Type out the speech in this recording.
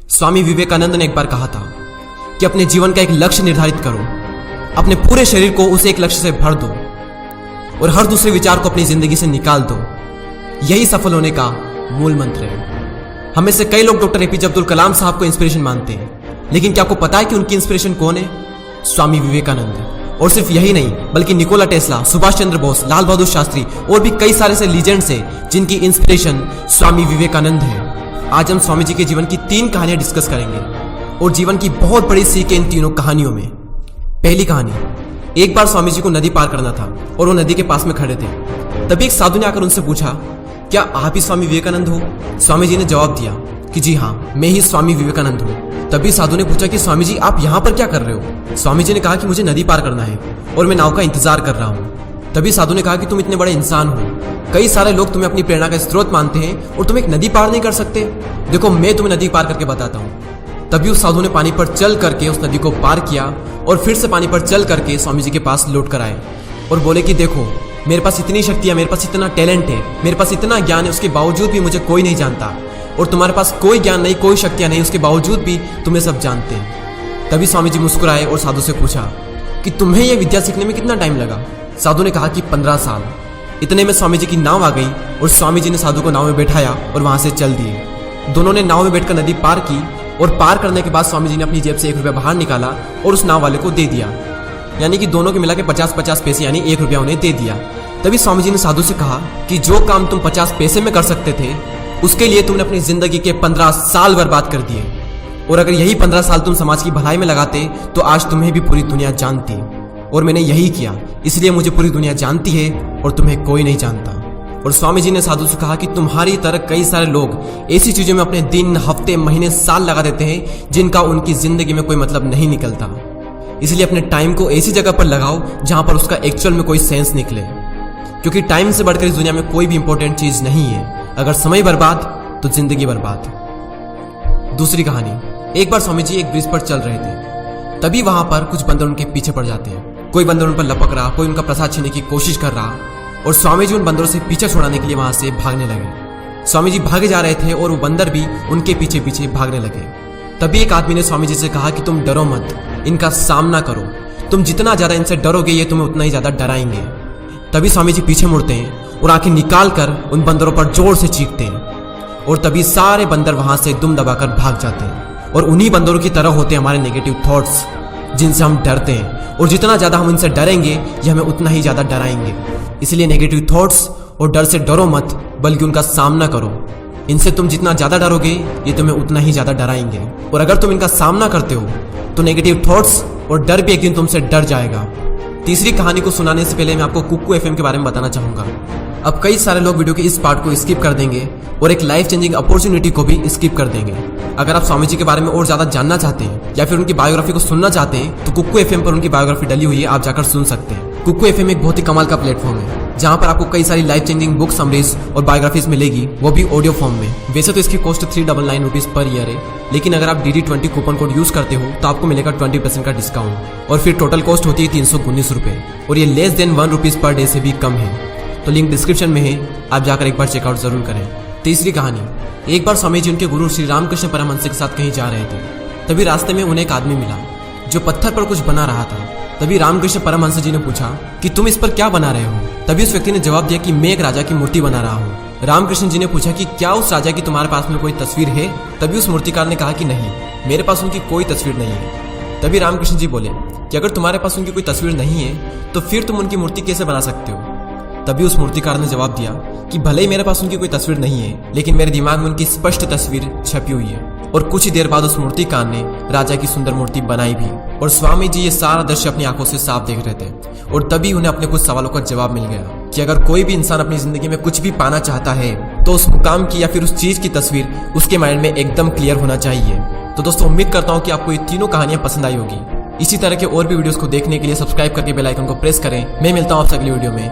स्वामी विवेकानंद ने एक बार कहा था कि अपने जीवन का एक लक्ष्य निर्धारित करो, अपने पूरे शरीर को उसे एक लक्ष्य से भर दो और हर दूसरे विचार को अपनी जिंदगी से निकाल दो। यही सफल होने का मूल मंत्र है। हमें से कई लोग डॉक्टर एपीजे अब्दुल कलाम साहब को इंस्पिरेशन मानते हैं, लेकिन क्या आपको पता है कि उनकी इंस्पिरेशन कौन है? स्वामी विवेकानंद। और सिर्फ यही नहीं, बल्कि निकोला टेस्ला, सुभाष चंद्र बोस, लाल बहादुर शास्त्री और भी कई सारे से लीजेंड्स हैं जिनकी इंस्पिरेशन स्वामी विवेकानंद है। आज हम स्वामी जी के जीवन की 3 कहानियां डिस्कस करेंगे और जीवन की बहुत बड़ी सीख है इन तीनों कहानियों में। पहली कहानी, एक बार स्वामी जी को नदी पार करना था और वो नदी के पास में खड़े थे। तभी एक साधु ने आकर उनसे पूछा, क्या आप ही स्वामी विवेकानंद हो? स्वामी जी ने जवाब दिया कि जी हाँ, मैं ही स्वामी विवेकानंद हूँ। तभी साधु ने पूछा कि स्वामी जी आप यहाँ पर क्या कर रहे हो? स्वामी जी ने कहा कि मुझे नदी पार करना है और मैं नाव का इंतजार कर रहा हूँ। तभी साधु ने कहा कि तुम इतने बड़े इंसान हो, कई सारे लोग तुम्हें अपनी प्रेरणा का स्रोत मानते हैं और तुम एक नदी पार नहीं कर सकते। देखो मैं तुम्हें नदी पार करके बताता हूँ। तभी उस साधु ने पानी पर चल करके उस नदी को पार किया और फिर से पानी पर चल करके स्वामी जी के पास लौट कर आए और बोले कि देखो मेरे पास इतनी शक्ति है, मेरे पास इतना टैलेंट है, मेरे पास इतना ज्ञान है, उसके बावजूद भी मुझे कोई नहीं जानता। और तुम्हारे पास कोई ज्ञान नहीं, कोई शक्तियां नहीं, उसके बावजूद भी तुम्हें सब जानते हैं। तभी स्वामी जी मुस्कुराए और साधु से पूछा कि तुम्हें यह विद्या सीखने में कितना टाइम लगा? साधु ने कहा कि 15 साल। इतने में स्वामी जी की नाव आ गई और स्वामी जी ने साधु को नाव में बैठाया और वहां से चल दिए। दोनों ने नाव में बैठकर नदी पार की और पार करने के बाद स्वामी जी ने अपनी जेब से 1 रुपया बाहर निकाला और उस नाव वाले को दे दिया। यानी कि दोनों के मिला के 50-50 पैसे यानी 1 रुपया उन्हें दे दिया। तभी स्वामी जी ने साधु से कहा कि जो काम तुम 50 पैसे में कर सकते थे उसके लिए तुमने अपनी जिंदगी के 15 साल बर्बाद कर दिए, और अगर यही 15 साल तुम समाज की भलाई में लगाते तो आज तुम्हें भी पूरी दुनिया जानती। और मैंने यही किया, इसलिए मुझे पूरी दुनिया जानती है और तुम्हें कोई नहीं जानता। और स्वामी जी ने साधु से कहा कि तुम्हारी तरह कई सारे लोग ऐसी चीजों में अपने दिन, हफ्ते, महीने, साल लगा देते हैं जिनका उनकी जिंदगी में कोई मतलब नहीं निकलता। इसलिए अपने टाइम को ऐसी जगह पर लगाओ जहां पर उसका एक्चुअल में कोई सेंस निकले, क्योंकि टाइम से बढ़कर इस दुनिया में कोई भी इंपॉर्टेंट चीज नहीं है। अगर समय बर्बाद तो जिंदगी बर्बाद। दूसरी कहानी, एक बार स्वामी जी एक ब्रिज पर चल रहे थे। तभी वहां पर कुछ बंदर उनके पीछे पड़ जाते हैं। कोई बंदर उन पर लपक रहा, कोई उनका प्रसाद छीनने की कोशिश कर रहा और स्वामी जी उन बंदरों से पीछा छुड़ाने के लिए वहां से भागने लगे। स्वामी जी भागे जा रहे थे और वो बंदर भी उनके पीछे पीछे भागने लगे। तभी एक आदमी ने स्वामी जी से कहा कि तुम डरो मत, इनका सामना करो। तुम जितना ज्यादा इनसे डरोगे ये तुम्हें उतना ही ज्यादा डराएंगे। तभी स्वामी जी पीछे मुड़ते हैं और आंखें निकाल कर उन बंदरों पर जोर से चीखते हैं और तभी सारे बंदर वहां से दुम दबाकर भाग जाते हैं। और उन्हीं बंदरों की तरह होते हैं हमारे नेगेटिव थॉट्स, जिनसे हम डरते हैं, और जितना ज्यादा हम इनसे डरेंगे ये हमें उतना ही ज्यादा डराएंगे। इसलिए नेगेटिव थॉट्स और डर से डरो मत, बल्कि उनका सामना करो। इनसे तुम जितना ज्यादा डरोगे ये तुम्हें उतना ही ज्यादा डराएंगे, और अगर तुम इनका सामना करते हो तो नेगेटिव थॉट्स और डर भी एक दिन तुमसे डर जाएगा। तीसरी कहानी को सुनाने से पहले मैं आपको कुक्कू एफएम के बारे में बताना चाहूंगा। अब कई सारे लोग वीडियो के इस पार्ट को स्किप कर देंगे और एक लाइफ चेंजिंग अपॉर्चुनिटी को भी स्किप कर देंगे। अगर आप स्वामी जी के बारे में और ज्यादा जानना चाहते हैं या फिर उनकी बायोग्राफी को सुनना चाहते हैं तो कुक्कू एफएम पर उनकी बायोग्राफी डली हुई है, आप जाकर सुन सकते हैं। कुक्कू एफएम एक बहुत ही कमाल का प्लेटफॉर्म है जहां पर आपको कई सारी लाइफ चेंजिंग बुक समरीज और बायोग्राफीज मिलेगी, वो भी ऑडियो फॉर्म में। वैसे तो इसकी कॉस्ट 399 रुपीज पर ईयर है, लेकिन अगर आप DD20 कूपन कोड यूज करते हो तो आपको मिलेगा 20% का डिस्काउंट, और फिर टोटल कॉस्ट होती है 319 रुपए, और ये less than 1 rupees per day से भी कम है। तो लिंक डिस्क्रिप्शन में है, आप जाकर एक बार चेकआउट जरूर करें। तीसरी कहानी, एक बार स्वामी जी उनके गुरु श्री रामकृष्ण परमहंस के साथ कहीं जा रहे थे। तभी रास्ते में उन्हें एक आदमी मिला जो पत्थर पर कुछ बना रहा था। तभी रामकृष्ण परमहंस जी ने पूछा कि तुम इस पर क्या बना रहे हो? तभी उस व्यक्ति ने जवाब दिया कि मैं एक राजा की मूर्ति बना रहा हूँ। रामकृष्ण जी ने पूछा कि क्या उस राजा की तुम्हारे पास में कोई तस्वीर है? तभी उस मूर्तिकार ने कहा कि नहीं, मेरे पास उनकी कोई तस्वीर नहीं है। तभी रामकृष्ण जी बोले कि अगर तुम्हारे पास उनकी कोई तस्वीर नहीं है तो फिर तुम उनकी मूर्ति कैसे बना सकते हो? तभी उस मूर्तिकार ने जवाब दिया कि भले ही मेरे पास उनकी कोई तस्वीर नहीं है, लेकिन मेरे दिमाग में उनकी स्पष्ट तस्वीर छपी हुई है। और कुछ ही देर बाद उस मूर्तिकार ने राजा की सुंदर मूर्ति बनाई भी। और स्वामी जी ये सारा दृश्य अपनी आंखों से साफ देख रहे थे, और तभी उन्हें अपने कुछ सवालों का जवाब मिल गया कि अगर कोई भी इंसान अपनी जिंदगी में कुछ भी पाना चाहता है तो उस मुकाम की या फिर उस चीज की तस्वीर उसके माइंड में एकदम क्लियर होना चाहिए। तो दोस्तों उम्मीद करता हूँ कि आपको ये तीनों कहानियां पसंद आई होगी। इसी तरह के और भी वीडियोस को देखने के लिए सब्सक्राइब करके बेल आइकन को प्रेस करें। मैं मिलता हूँ आपसे अगली वीडियो में।